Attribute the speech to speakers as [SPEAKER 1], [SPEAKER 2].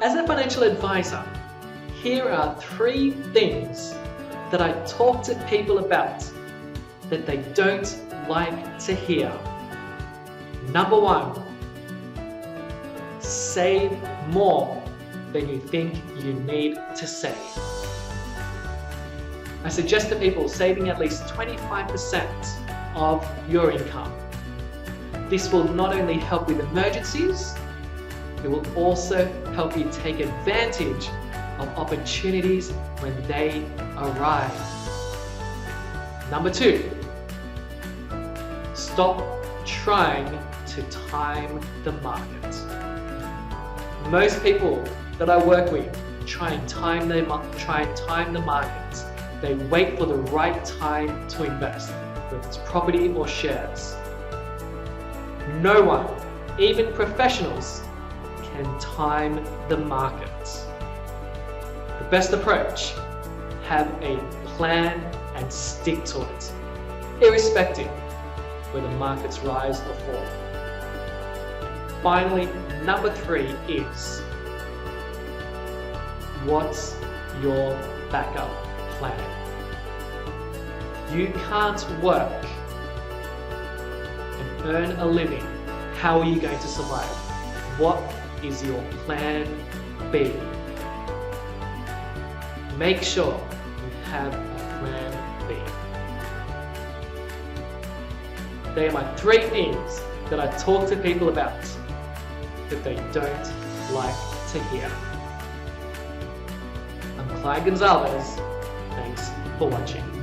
[SPEAKER 1] As a financial advisor, here are 3 things that I talk to people about that they don't like to hear. Number 1, save more than you think you need to save. I suggest to people saving at least 25% of your income. This will not only help with emergencies, it will also help you take advantage of opportunities when they arise. Number 2, stop trying to time the market. Most people that I work with try and time the market. They wait for the right time to invest, whether it's property or shares. No one, even professionals, can time the market. The best approach, have a plan and stick to it, irrespective whether markets rise or fall. Finally, number 3 is, what's your backup plan? You can't work and earn a living. How are you going to survive? What is your plan B? Make sure you have a plan B. They are my 3 things that I talk to people about that they don't like to hear. I'm Clyde Gonzalez. Thanks for watching.